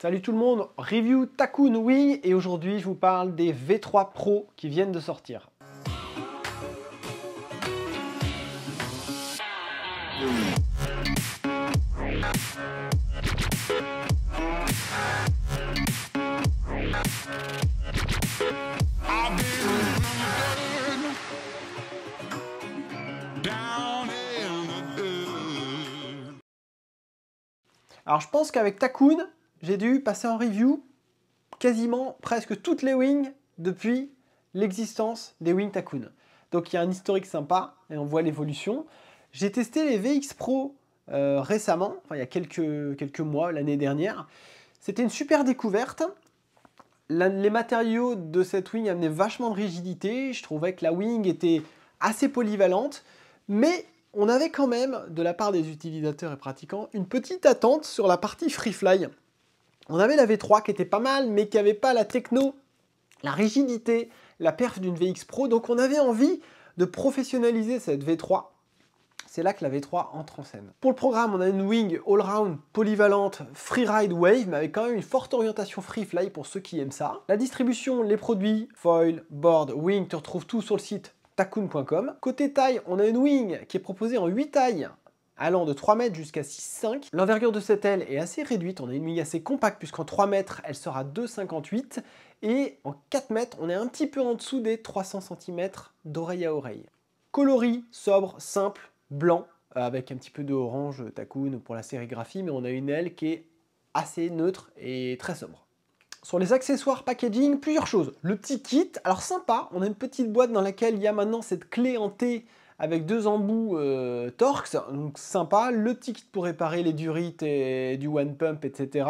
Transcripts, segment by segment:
Salut tout le monde, review Takun Wing et aujourd'hui je vous parle des V3 Pro qui viennent de sortir. Alors je pense qu'avec Takun, j'ai dû passer en review quasiment presque toutes les wings depuis l'existence des wings Takun. Donc il y a un historique sympa et on voit l'évolution. J'ai testé les VX Pro récemment, enfin il y a quelques mois, l'année dernière. C'était une super découverte. Les matériaux de cette wing amenaient vachement de rigidité. Je trouvais que la wing était assez polyvalente, mais on avait quand même, de la part des utilisateurs et pratiquants, une petite attente sur la partie Freefly. On avait la V3 qui était pas mal, mais qui n'avait pas la techno, la rigidité, la perf d'une VX Pro. Donc on avait envie de professionnaliser cette V3. C'est là que la V3 entre en scène. Pour le programme, on a une wing all-round polyvalente Freeride Wave, mais avec quand même une forte orientation Freefly pour ceux qui aiment ça. La distribution, les produits, foil, board, wing, tu retrouves tout sur le site takun.com. Côté taille, on a une wing qui est proposée en 8 tailles, allant de 3 mètres jusqu'à 6,5. L'envergure de cette aile est assez réduite, on a une wing assez compacte puisqu'en 3 mètres, elle sera 2,58 et en 4 mètres, on est un petit peu en dessous des 300 cm d'oreille à oreille. Coloris, sobre, simple, blanc, avec un petit peu de orange Takun pour la sérigraphie, mais on a une aile qui est assez neutre et très sobre. Sur les accessoires packaging, plusieurs choses. Le petit kit, alors sympa, on a une petite boîte dans laquelle il y a maintenant cette clé en T avec 2 embouts Torx, donc sympa. Le petit kit pour réparer les durites et du one pump, etc.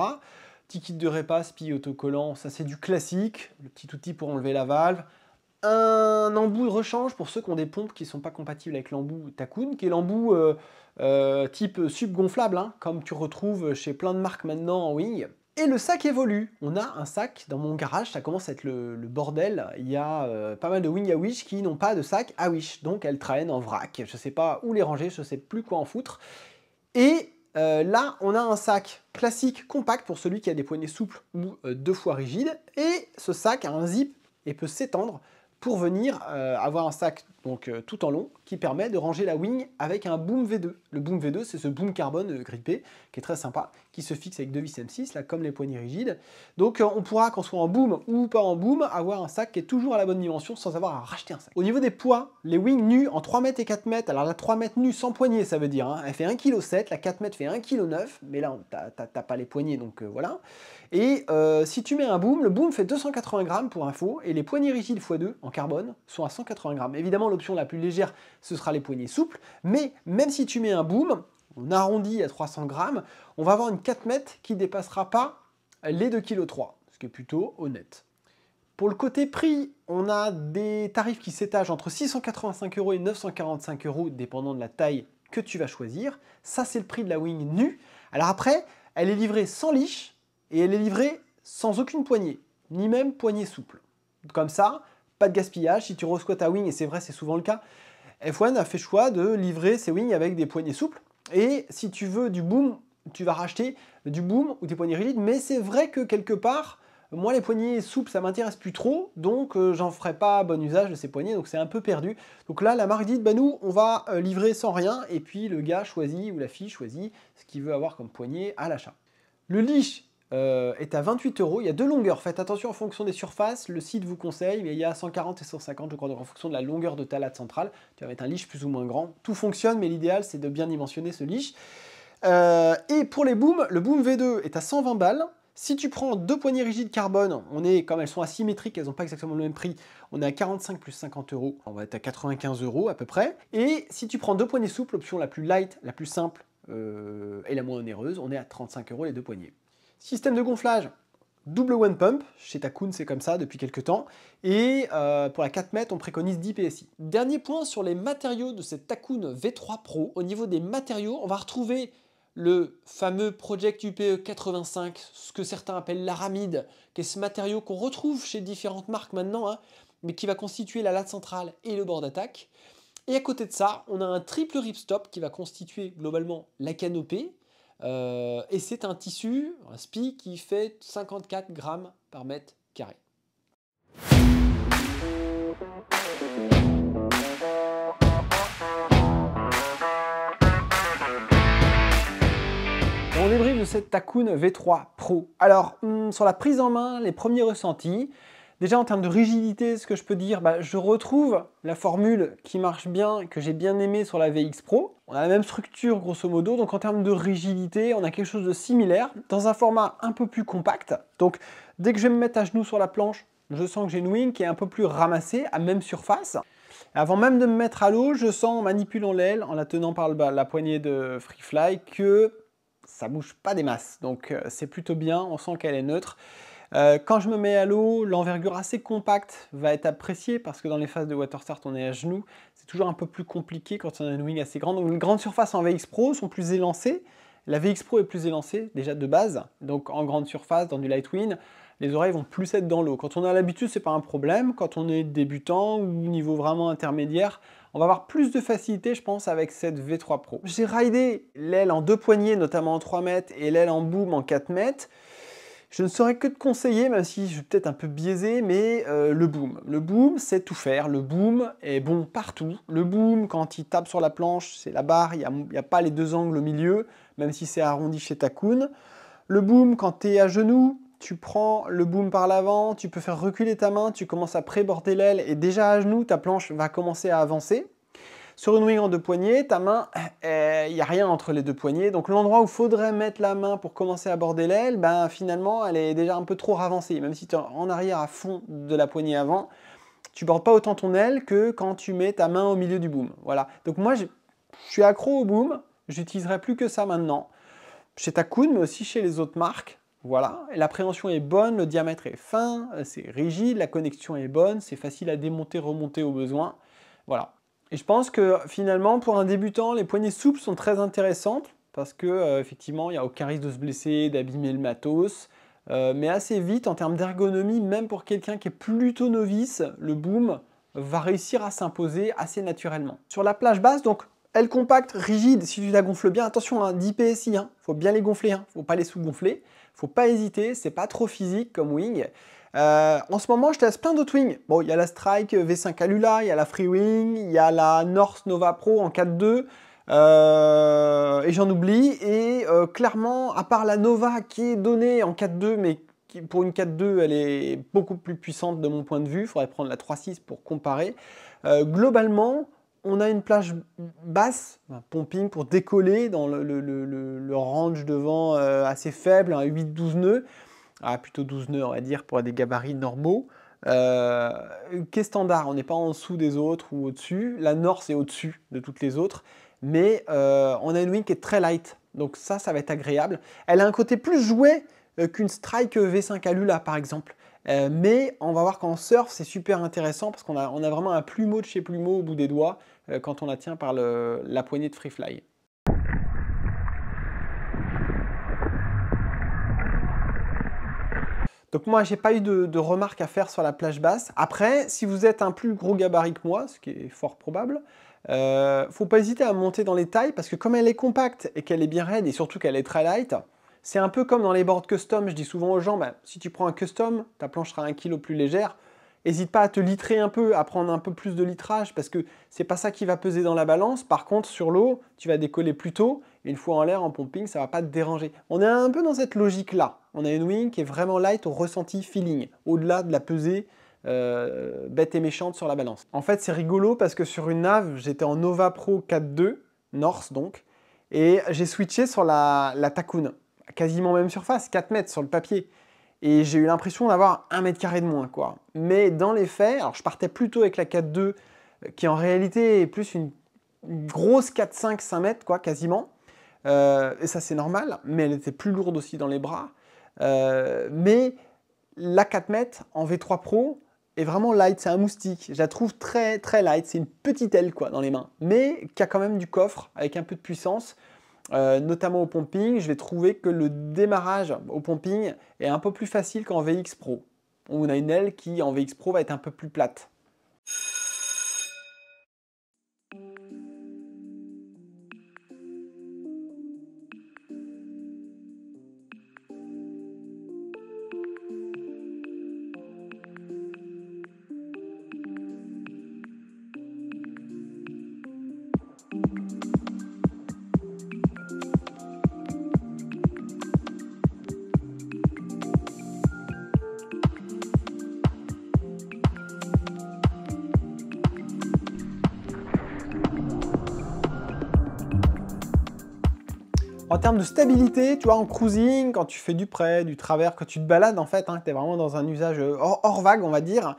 Petit kit de répas, spi autocollant, ça c'est du classique. Le petit outil pour enlever la valve. Un embout de rechange pour ceux qui ont des pompes qui ne sont pas compatibles avec l'embout Takun, qui est l'embout type subgonflable, hein, comme tu retrouves chez plein de marques maintenant en wing. Et le sac évolue. On a un sac dans mon garage, ça commence à être le bordel. Il y a pas mal de wing à wish qui n'ont pas de sac à wish, donc elles traînent en vrac. Je ne sais pas où les ranger, je ne sais plus quoi en foutre. Et là, on a un sac classique compact pour celui qui a des poignets souples ou 2 fois rigides. Et ce sac a un zip et peut s'étendre pour venir avoir un sac donc, tout en long qui permet de ranger la wing avec un boom V2. Le boom V2, c'est ce boom carbone grippé qui est très sympa, qui se fixe avec 2 vis M6, là, comme les poignées rigides. Donc on pourra, qu'on soit en boom ou pas en boom, avoir un sac qui est toujours à la bonne dimension sans avoir à racheter un sac. Au niveau des poids, les wings nues en 3 mètres et 4 mètres, alors la 3 mètres nue sans poignée, ça veut dire, hein, elle fait 1,7 kg, la 4 mètres fait 1,9 kg, mais là, t'as pas les poignées, donc voilà. Et si tu mets un boom, le boom fait 280 grammes pour info, et les poignées rigides x2 en carbone sont à 180 grammes. Évidemment, l'option la plus légère, ce sera les poignées souples, mais même si tu mets un boom, on arrondit à 300 grammes, on va avoir une 4 mètres qui ne dépassera pas les 2,3 kg, ce qui est plutôt honnête. Pour le côté prix, on a des tarifs qui s'étagent entre 685 € et 945 €, dépendant de la taille que tu vas choisir. Ça, c'est le prix de la wing nue. Alors après, elle est livrée sans leash, et elle est livrée sans aucune poignée, ni même poignée souple. Comme ça, pas de gaspillage. Si tu reçois ta wing, et c'est vrai, c'est souvent le cas, F1 a fait le choix de livrer ses wings avec des poignées souples. Et si tu veux du boom, tu vas racheter du boom ou des poignées rigides. Mais c'est vrai que quelque part, moi les poignées souples, ça m'intéresse plus trop. Donc j'en ferai pas bon usage de ces poignées. Donc c'est un peu perdu. Donc là, la marque dit, bah nous, on va livrer sans rien. Et puis le gars choisit, ou la fille choisit, ce qu'il veut avoir comme poignée à l'achat. Le leash est à 28 €. Il y a 2 longueurs. Faites attention en fonction des surfaces. Le site vous conseille, mais il y a 140 et 150, je crois, donc en fonction de la longueur de ta latte centrale. Tu vas mettre un leash plus ou moins grand. Tout fonctionne, mais l'idéal, c'est de bien dimensionner ce leash. Et pour les booms, le boom V2 est à 120 balles. Si tu prends 2 poignées rigides carbone, comme elles sont asymétriques, elles n'ont pas exactement le même prix, on est à 45 plus 50 €. On va être à 95 € à peu près. Et si tu prends 2 poignées souples, l'option la plus light, la plus simple et la moins onéreuse, on est à 35 € les 2 poignées. Système de gonflage, double one pump, chez Takun c'est comme ça depuis quelques temps, et pour la 4 mètres on préconise 10 PSI. Dernier point sur les matériaux de cette Takun V3 Pro, au niveau des matériaux, on va retrouver le fameux Project UPE 85, ce que certains appellent l'aramide, qui est ce matériau qu'on retrouve chez différentes marques maintenant, hein, mais qui va constituer la latte centrale et le bord d'attaque. Et à côté de ça, on a un triple ripstop qui va constituer globalement la canopée, Et c'est un tissu, un spi, qui fait 54 grammes par mètre carré. On débrief de cette Takoun V3 Pro. Alors, sur la prise en main, les premiers ressentis. Déjà en termes de rigidité, ce que je peux dire, je retrouve la formule qui marche bien, que j'ai bien aimé sur la VX Pro. On a la même structure grosso modo, donc en termes de rigidité, on a quelque chose de similaire, dans un format un peu plus compact. Donc dès que je vais me mettre à genoux sur la planche, je sens que j'ai une wing qui est un peu plus ramassée, à même surface. Avant même de me mettre à l'eau, je sens en manipulant l'aile, en la tenant par le bas, la poignée de Freefly, que ça bouge pas des masses. Donc c'est plutôt bien, on sent qu'elle est neutre. Quand je me mets à l'eau, l'envergure assez compacte va être appréciée parce que dans les phases de water start, on est à genoux. C'est toujours un peu plus compliqué quand on a une wing assez grande. Donc les grandes surfaces en VX Pro sont plus élancées. La VX Pro est plus élancée déjà de base. Donc en grande surface, dans du light wind, les oreilles vont plus être dans l'eau. Quand on a l'habitude, c'est pas un problème. Quand on est débutant ou niveau vraiment intermédiaire, on va avoir plus de facilité, je pense, avec cette V3 Pro. J'ai ridé l'aile en 2 poignées, notamment en 3 mètres, et l'aile en boom en 4 mètres. Je ne saurais que te conseiller, même si je suis peut-être un peu biaisé, mais le boom. Le boom, c'est tout faire. Le boom est bon partout. Le boom, quand il tape sur la planche, c'est la barre, il n'y a pas les deux angles au milieu, même si c'est arrondi chez Takoun. Le boom, quand tu es à genoux, tu prends le boom par l'avant, tu peux faire reculer ta main, tu commences à pré-border l'aile, et déjà à genoux, ta planche va commencer à avancer. Sur une wing en 2 poignées, ta main, il n'y a rien entre les 2 poignées. Donc l'endroit où il faudrait mettre la main pour commencer à border l'aile, finalement, elle est déjà un peu trop avancée. Même si tu es en arrière à fond de la poignée avant, tu ne bordes pas autant ton aile que quand tu mets ta main au milieu du boom. Voilà. Donc moi, je suis accro au boom. J'utiliserai plus que ça maintenant. Chez Takoun, mais aussi chez les autres marques. Voilà. L'appréhension est bonne, le diamètre est fin, c'est rigide, la connexion est bonne, c'est facile à démonter, remonter au besoin. Voilà. Et je pense que finalement, pour un débutant, les poignées souples sont très intéressantes parce que effectivement, il n'y a aucun risque de se blesser, d'abîmer le matos. Mais assez vite, en termes d'ergonomie, même pour quelqu'un qui est plutôt novice, le boom va réussir à s'imposer assez naturellement. Sur la plage basse, donc aile compacte, rigide, si tu la gonfles bien, attention, hein, 10 PSI, faut bien les gonfler, faut pas les sous-gonfler, faut pas hésiter, c'est pas trop physique comme wing. En ce moment, je teste plein d'autres wings. Bon, il y a la Strike V5 Alula, il y a la Freewing, il y a la North Nova Pro en 4.2, et j'en oublie. Et clairement, à part la Nova qui est donnée en 4.2, mais qui, pour une 4.2, elle est beaucoup plus puissante de mon point de vue. Il faudrait prendre la 3.6 pour comparer. Globalement, on a une plage basse, un pumping pour décoller dans le range devant assez faible, un 8-12 nœuds. Ah, plutôt 12 nœuds, on va dire, pour des gabarits normaux. Qui est standard, on n'est pas en dessous des autres ou au-dessus. La North est au-dessus de toutes les autres. Mais on a une wing qui est très light. Donc ça va être agréable. Elle a un côté plus jouet qu'une Strike V5 Alula, par exemple. Mais on va voir qu'en surf, c'est super intéressant parce qu'on a vraiment un plumeau de chez plumeau au bout des doigts quand on la tient par la poignée de Freefly. Donc moi, j'ai pas eu de remarques à faire sur la plage basse. Après, si vous êtes un plus gros gabarit que moi, ce qui est fort probable, faut pas hésiter à monter dans les tailles parce que comme elle est compacte et qu'elle est bien raide et surtout qu'elle est très light, c'est un peu comme dans les boards custom. Je dis souvent aux gens, si tu prends un custom, ta planche sera 1 kg plus légère. N'hésite pas à te litrer un peu, à prendre un peu plus de litrage parce que c'est pas ça qui va peser dans la balance. Par contre, sur l'eau, tu vas décoller plus tôt. Et une fois en l'air, en pumping, ça va pas te déranger. On est un peu dans cette logique-là. On a une wing qui est vraiment light au ressenti feeling, au-delà de la pesée bête et méchante sur la balance. En fait, c'est rigolo parce que sur une nave, j'étais en Nova Pro 4.2, North donc, et j'ai switché sur la Takoun. Quasiment même surface, 4 mètres sur le papier. Et j'ai eu l'impression d'avoir 1 mètre carré de moins, quoi. Mais dans les faits, alors je partais plutôt avec la 4.2, qui en réalité est plus une grosse 4.5, 5 mètres, quoi, quasiment. Et ça, c'est normal, mais elle était plus lourde aussi dans les bras. Mais la 4 mètres en V3 Pro est vraiment light, c'est un moustique. Je la trouve très, très light. C'est une petite aile, quoi, dans les mains, mais qui a quand même du coffre, avec un peu de puissance. Notamment au pumping, je vais trouver que le démarrage au pumping est un peu plus facile qu'en VX Pro. On a une aile qui en VX Pro va être un peu plus plate. En termes de stabilité, tu vois, en cruising, quand tu fais du près, du travers, quand tu te balades, en fait, hein, tu es vraiment dans un usage hors vague, on va dire,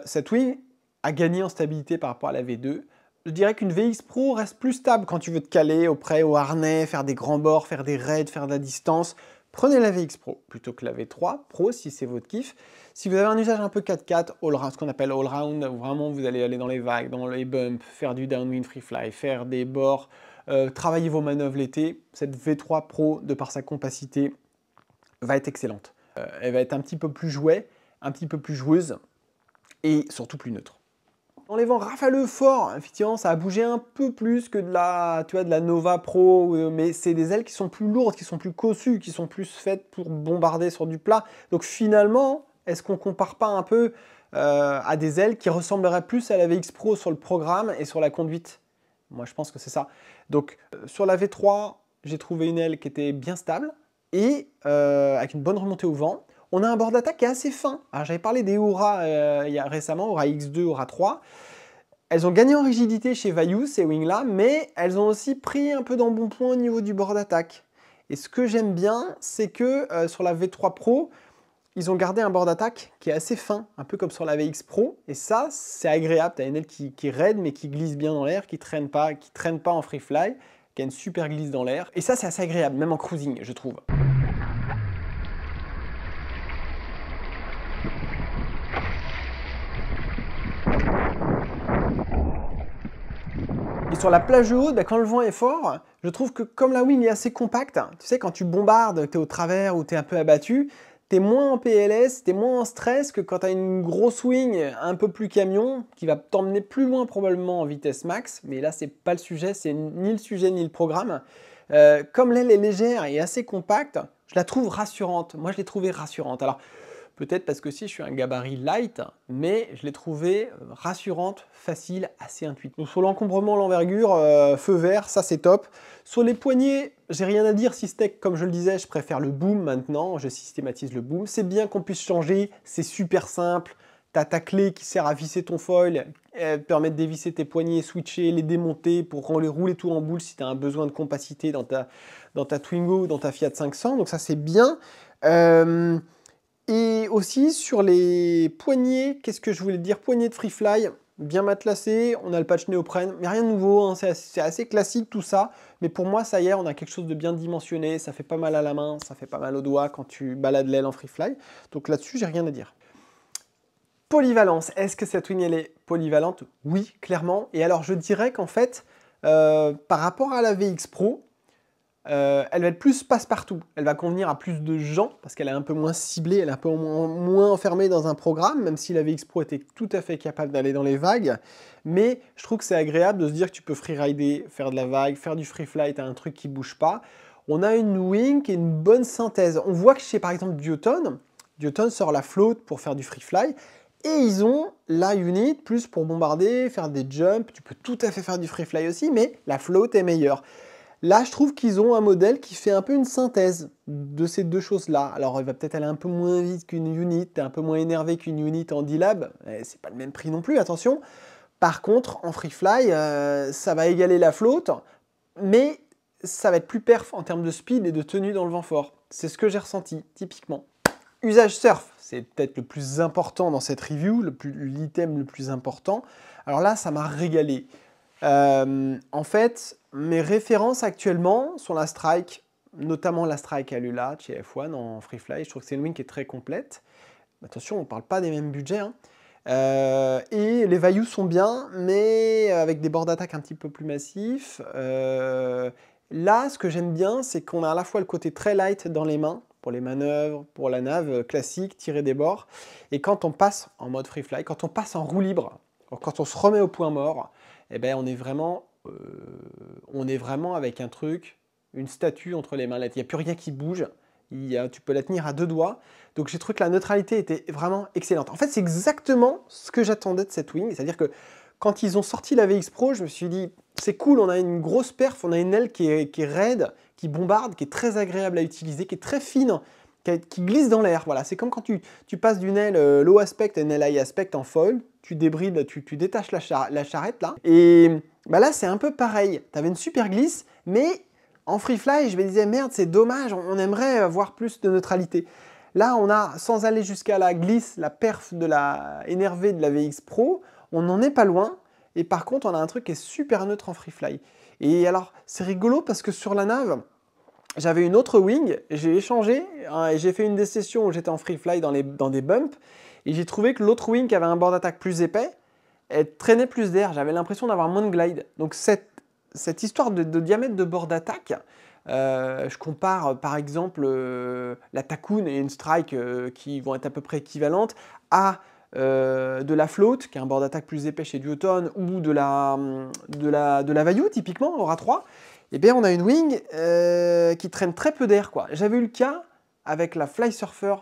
cette wing a gagné en stabilité par rapport à la V2. Je dirais qu'une VX Pro reste plus stable quand tu veux te caler au près, au harnais, faire des grands bords, faire des raids, faire de la distance. Prenez la VX Pro plutôt que la V3 Pro si c'est votre kiff. Si vous avez un usage un peu 4x4, ce qu'on appelle all-round, où vraiment vous allez aller dans les vagues, dans les bumps, faire du downwind free fly, faire des bords, travailler vos manœuvres l'été, cette V3 Pro, de par sa compacité, va être excellente. Elle va être un petit peu plus jouée, un petit peu plus joueuse, et surtout plus neutre. Dans les vents rafaleux forts, effectivement, ça a bougé un peu plus que de la, tu vois, de la Nova Pro, mais c'est des ailes qui sont plus lourdes, qui sont plus cossues, qui sont plus faites pour bombarder sur du plat. Donc finalement, est-ce qu'on compare pas un peu à des ailes qui ressembleraient plus à la VX Pro sur le programme et sur la conduite? Moi, je pense que c'est ça. Donc sur la V3, j'ai trouvé une aile qui était bien stable et avec une bonne remontée au vent. On a un bord d'attaque qui est assez fin. J'avais parlé des Ora il y a récemment, Ora X2, Ora 3. Elles ont gagné en rigidité chez Vaillou, ces wings-là, mais elles ont aussi pris un peu d'embonpoint au niveau du bord d'attaque. Et ce que j'aime bien, c'est que sur la V3 Pro, ils ont gardé un bord d'attaque qui est assez fin, un peu comme sur la VX Pro. Et ça, c'est agréable. Tu as une aile qui est raide, mais qui glisse bien dans l'air, qui traîne pas en free fly, qui a une super glisse dans l'air. Et ça, c'est assez agréable, même en cruising, je trouve. Et sur la plage haute, quand le vent est fort, je trouve que comme la wing est assez compacte, tu sais, quand tu bombardes, tu es au travers ou tu es un peu abattu, tu es moins en PLS, tu es moins en stress que quand tu as une grosse wing un peu plus camion qui va t'emmener plus loin probablement en vitesse max. Mais là, c'est pas le sujet, c'est ni le sujet ni le programme. Comme l'aile est légère et assez compacte, je la trouve rassurante. Moi, je l'ai trouvée rassurante. Alors, peut-être parce que si je suis un gabarit light, mais je l'ai trouvée rassurante, facile, assez intuitive. Donc sur l'encombrement, l'envergure, feu vert, ça c'est top. Sur les poignets, j'ai rien à dire si ce n'est que, comme je le disais, je préfère le boom maintenant, je systématise le boom. C'est bien qu'on puisse changer, c'est super simple. Tu as ta clé qui sert à visser ton foil, elle permet de dévisser tes poignets, switcher, les démonter pour les rouler tout en boule si tu as un besoin de compacité dans ta Twingo ou dans ta Fiat 500. Donc ça c'est bien. Et aussi sur les poignées, qu'est-ce que je voulais dire? Poignées de free fly, bien matelassées, on a le patch néoprène, mais rien de nouveau, hein, c'est assez classique tout ça. Mais pour moi, ça y est, on a quelque chose de bien dimensionné, ça fait pas mal à la main, ça fait pas mal aux doigts quand tu balades l'aile en free fly. Donc là-dessus, j'ai rien à dire. Polyvalence, est-ce que cette wing elle est polyvalente? Oui, clairement. Et alors je dirais qu'en fait, par rapport à la VX Pro, elle va être plus passe-partout. Elle va convenir à plus de gens parce qu'elle est un peu moins ciblée, elle est un peu moins enfermée dans un programme, même si la VX Pro était tout à fait capable d'aller dans les vagues. Mais je trouve que c'est agréable de se dire que tu peux freerider, faire de la vague, faire du free fly, tu as un truc qui bouge pas. On a une wing qui est une bonne synthèse. On voit que chez par exemple Duotone sort la float pour faire du free fly. Et ils ont la unit plus pour bombarder, faire des jumps. Tu peux tout à fait faire du free fly aussi, mais la float est meilleure. Là, je trouve qu'ils ont un modèle qui fait un peu une synthèse de ces deux choses-là. Alors, il va peut-être aller un peu moins vite qu'une unit, un peu moins énervé qu'une unit en D-Lab. C'est pas le même prix non plus, attention. Par contre, en free fly, ça va égaler la flotte, mais ça va être plus perf en termes de speed et de tenue dans le vent fort. C'est ce que j'ai ressenti, typiquement. Usage surf, c'est peut-être le plus important dans cette review, l'item le plus important. Alors là, ça m'a régalé. En fait, mes références actuellement sont la Strike, notamment la Strike Alula chez F1 en free fly. Je trouve que c'est une wing qui est très complète. Attention, on ne parle pas des mêmes budgets, hein. Et les vailloux sont bien, mais avec des bords d'attaque un petit peu plus massifs. Là, ce que j'aime bien, c'est qu'on a à la fois le côté très light dans les mains, pour les manœuvres, pour la nave classique, tirer des bords. Et quand on passe en mode free fly, quand on passe en roue libre, quand on se remet au point mort, eh ben on est vraiment avec un truc, une statue entre les mains. Il n'y a plus rien qui bouge. Tu peux la tenir à deux doigts. Donc j'ai trouvé que la neutralité était vraiment excellente. En fait, c'est exactement ce que j'attendais de cette wing. C'est-à-dire que quand ils ont sorti la VX Pro, je me suis dit, c'est cool, on a une grosse perf, on a une aile qui est raide, qui bombarde, qui est très agréable à utiliser, qui est très fine, qui glisse dans l'air. Voilà, c'est comme quand tu passes d'une aile low aspect à une aile high aspect en foil, tu débrides, tu détaches la charrette là. Et bah là, c'est un peu pareil. Tu avais une super glisse, mais en free fly, je me disais, merde, c'est dommage, on aimerait avoir plus de neutralité. Là, on a, sans aller jusqu'à la glisse, la perf de la énervée de la VX Pro, on n'en est pas loin. Et par contre, on a un truc qui est super neutre en free fly. Et alors, c'est rigolo parce que sur la nave, j'avais une autre wing, j'ai échangé, hein, et j'ai fait une des sessions où j'étais en free fly dans des bumps, et j'ai trouvé que l'autre wing qui avait un bord d'attaque plus épais, elle traînait plus d'air, j'avais l'impression d'avoir moins de glide. Donc cette histoire de diamètre de bord d'attaque, je compare par exemple la Tacoon et une Strike qui vont être à peu près équivalentes à de la Float, qui a un bord d'attaque plus épais chez Duotone, ou de la Vayu, typiquement, Aura 3. Eh bien, on a une wing qui traîne très peu d'air, quoi. J'avais eu le cas avec la Fly Surfer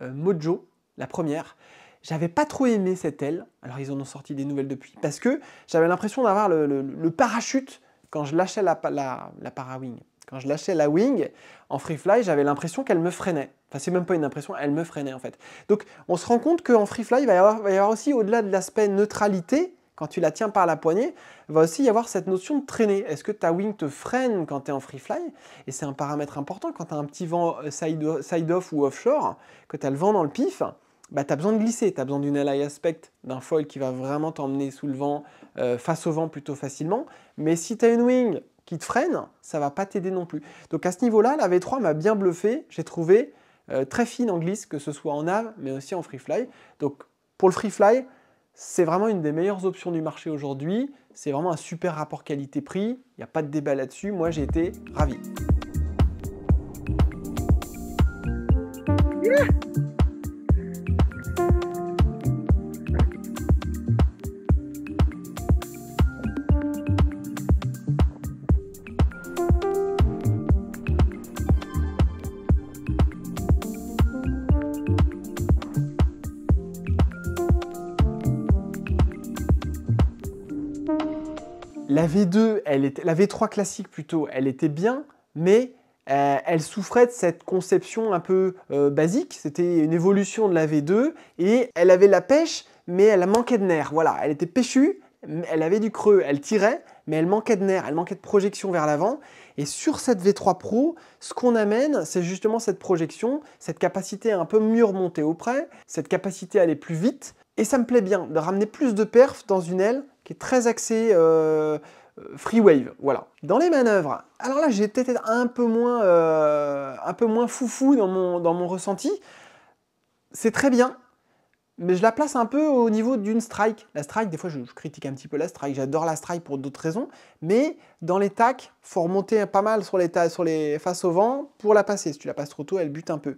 Mojo, la première. J'avais pas trop aimé cette aile, alors ils en ont sorti des nouvelles depuis, parce que j'avais l'impression d'avoir le parachute quand je lâchais la para-wing. Quand je lâchais la wing en free fly, j'avais l'impression qu'elle me freinait. Enfin, c'est même pas une impression, elle me freinait en fait. Donc, on se rend compte qu'en free fly, il va y avoir aussi, au-delà de l'aspect neutralité, quand tu la tiens par la poignée, il va aussi y avoir cette notion de traîner. Est-ce que ta wing te freine quand tu es en free fly? Et c'est un paramètre important quand tu as un petit vent side-off ou offshore, que tu as le vent dans le pif, bah, tu as besoin de glisser, tu as besoin d'une high aspect, d'un foil qui va vraiment t'emmener sous le vent, face au vent plutôt facilement. Mais si tu as une wing qui te freine, ça va pas t'aider non plus. Donc à ce niveau-là, la V3 m'a bien bluffé, j'ai trouvé très fine en glisse, que ce soit en nave, mais aussi en free fly. Donc pour le free fly, c'est vraiment une des meilleures options du marché aujourd'hui. C'est vraiment un super rapport qualité-prix, il n'y a pas de débat là-dessus. Moi, j'ai été ravi. La V2, la V3 classique plutôt, elle était bien, mais elle souffrait de cette conception un peu basique. C'était une évolution de la V2 et elle avait la pêche, mais elle manquait de nerfs. Voilà, elle était pêchue, elle avait du creux, elle tirait, mais elle manquait de nerfs, elle manquait de projection vers l'avant. Et sur cette V3 Pro, ce qu'on amène, c'est justement cette projection, cette capacité à un peu mieux remonter auprès, cette capacité à aller plus vite. Et ça me plaît bien de ramener plus de perf dans une aile qui est très axée free wave. Voilà. Dans les manœuvres, alors là j'ai peut-être un peu moins foufou dans mon ressenti. C'est très bien, mais je la place un peu au niveau d'une strike. La strike, des fois je critique un petit peu la strike, j'adore la strike pour d'autres raisons, mais dans les tacs, il faut remonter pas mal sur les face au vent pour la passer. Si tu la passes trop tôt, elle bute un peu.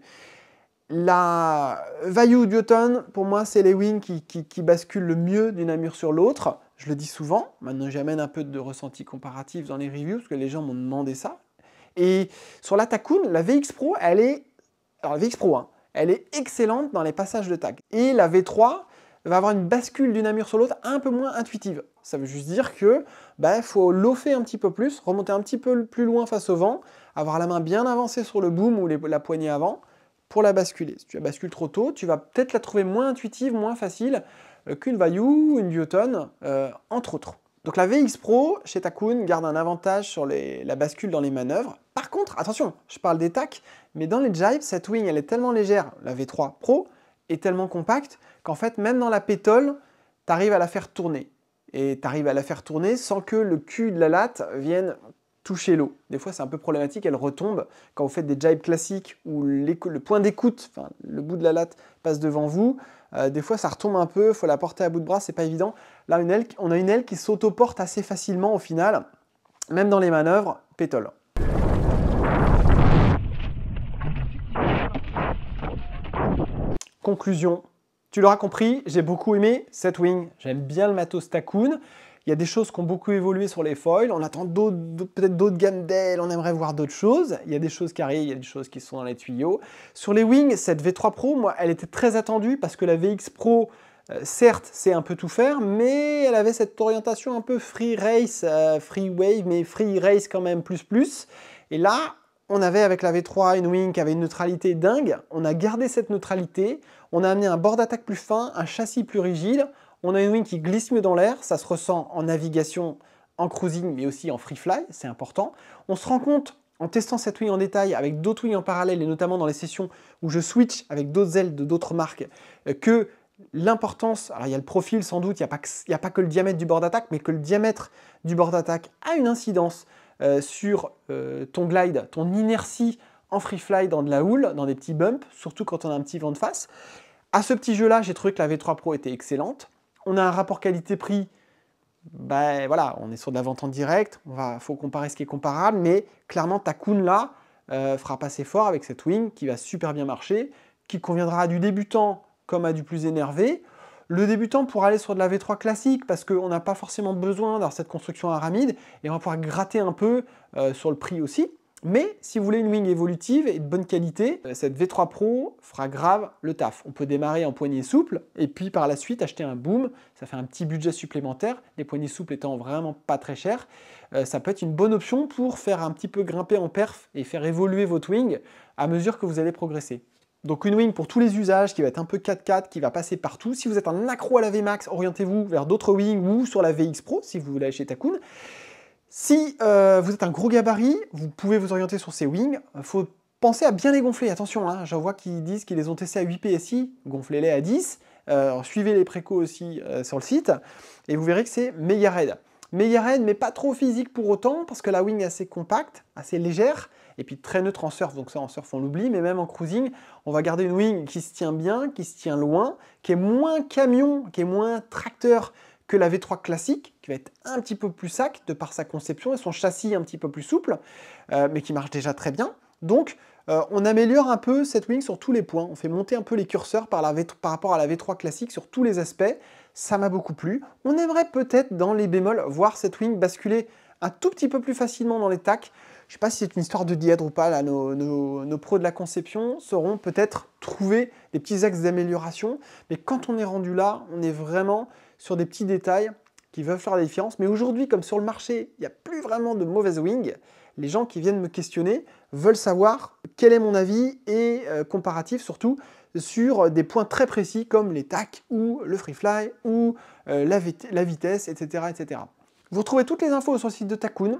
La Vayu Duotone, pour moi, c'est les wings qui basculent le mieux d'une amure sur l'autre. Je le dis souvent, maintenant j'amène un peu de ressenti comparatif dans les reviews, parce que les gens m'ont demandé ça. Et sur la Tacoon, la VX Pro, elle est excellente dans les passages de tag. Et la V3 va avoir une bascule d'une amure sur l'autre un peu moins intuitive. Ça veut juste dire que faut lofer un petit peu plus, remonter un petit peu plus loin face au vent, avoir la main bien avancée sur le boom ou la poignée avant, pour la basculer. Si tu la bascules trop tôt, tu vas peut-être la trouver moins intuitive, moins facile qu'une Vayu, une Duotone, entre autres. Donc la VX Pro, chez Tacoon, garde un avantage sur la bascule dans les manœuvres. Par contre, attention, je parle des tacs, mais dans les jibes, cette wing, elle est tellement légère, la V3 Pro, est tellement compacte, qu'en fait, même dans la pétole, tu arrives à la faire tourner. Et tu arrives à la faire tourner sans que le cul de la latte vienne toucher l'eau. Des fois, c'est un peu problématique, elle retombe. Quand vous faites des jibes classiques où le point d'écoute, enfin, le bout de la latte passe devant vous, des fois, ça retombe un peu, il faut la porter à bout de bras, c'est pas évident. Là, on a une aile qui s'auto-porte assez facilement au final, même dans les manœuvres, pétole. Conclusion, tu l'auras compris, j'ai beaucoup aimé cette wing. J'aime bien le matos Tacoon. Il y a des choses qui ont beaucoup évolué sur les foils, on attend peut-être d'autres gammes d'ailes, on aimerait voir d'autres choses. Il y a des choses qui arrivent, il y a des choses qui sont dans les tuyaux. Sur les wings, cette V3 Pro, moi, elle était très attendue parce que la VX Pro Certes, c'est un peu tout faire, mais elle avait cette orientation un peu free race, free wave, mais free race quand même plus. Et là, on avait avec la V3 une wing qui avait une neutralité dingue. On a gardé cette neutralité. On a amené un bord d'attaque plus fin, un châssis plus rigide. On a une wing qui glisse mieux dans l'air. Ça se ressent en navigation, en cruising, mais aussi en free fly. C'est important. On se rend compte, en testant cette wing en détail avec d'autres wings en parallèle, et notamment dans les sessions où je switch avec d'autres ailes de d'autres marques, que l'importance, alors il y a le profil sans doute, il n'y a pas que le diamètre du bord d'attaque, mais que le diamètre du bord d'attaque a une incidence sur ton glide, ton inertie en free fly dans de la houle, dans des petits bumps, surtout quand on a un petit vent de face. À ce petit jeu-là, j'ai trouvé que la V3 Pro était excellente. On a un rapport qualité-prix, ben voilà, on est sur de la vente en direct, faut comparer ce qui est comparable, mais clairement Takoun là fera passer fort avec cette wing qui va super bien marcher, qui conviendra à du débutant comme à du plus énervé. Le débutant pourra aller sur de la V3 classique parce qu'on n'a pas forcément besoin d'avoir cette construction aramide et on va pouvoir gratter un peu sur le prix aussi. Mais si vous voulez une wing évolutive et de bonne qualité, cette V3 Pro fera grave le taf. On peut démarrer en poignée souple et puis par la suite acheter un boom. Ça fait un petit budget supplémentaire, les poignées souples étant vraiment pas très chères. Ça peut être une bonne option pour faire un petit peu grimper en perf et faire évoluer votre wing à mesure que vous allez progresser. Donc une wing pour tous les usages, qui va être un peu 4x4, qui va passer partout. Si vous êtes un accro à la VMAX, orientez-vous vers d'autres wings ou sur la VX Pro si vous voulez acheter Takoun. Si vous êtes un gros gabarit, vous pouvez vous orienter sur ces wings. Il faut penser à bien les gonfler. Attention, hein, j'en vois qui disent qu'ils les ont testés à 8 PSI. Gonflez-les à 10. Suivez les précos aussi sur le site. Et vous verrez que c'est méga raide. Méga raide, mais pas trop physique pour autant, parce que la wing est assez compacte, assez légère, et puis très neutre en surf, donc ça en surf on l'oublie, mais même en cruising, on va garder une wing qui se tient bien, qui se tient loin, qui est moins camion, qui est moins tracteur que la V3 classique, qui va être un petit peu plus sac de par sa conception et son châssis un petit peu plus souple, mais qui marche déjà très bien. Donc on améliore un peu cette wing sur tous les points, on fait monter un peu les curseurs par rapport à la V3 classique sur tous les aspects, ça m'a beaucoup plu. On aimerait peut-être dans les bémols voir cette wing basculer un tout petit peu plus facilement dans les tacs. Je ne sais pas si c'est une histoire de dièdre ou pas, là, nos pros de la conception sauront peut-être trouver des petits axes d'amélioration, mais quand on est rendu là, on est vraiment sur des petits détails qui veulent faire la différence. Mais aujourd'hui, comme sur le marché, il n'y a plus vraiment de mauvaises wings, les gens qui viennent me questionner veulent savoir quel est mon avis et comparatif surtout sur des points très précis comme les tacs ou le free fly ou la vitesse, etc., etc. Vous retrouvez toutes les infos sur le site de Takoun.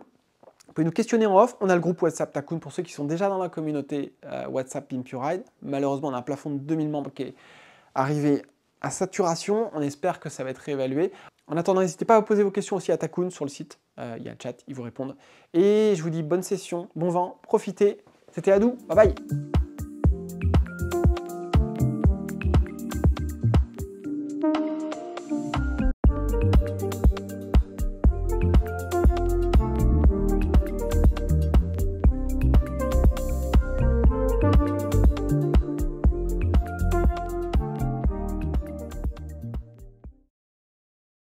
Vous pouvez nous questionner en off. On a le groupe WhatsApp Takoun pour ceux qui sont déjà dans la communauté WhatsApp Pimp Your Ride. Malheureusement, on a un plafond de 2000 membres qui est arrivé à saturation. On espère que ça va être réévalué. En attendant, n'hésitez pas à poser vos questions aussi à Takoun sur le site. Il y a le chat, ils vous répondent. Et je vous dis bonne session, bon vent, profitez. C'était Adou, bye bye.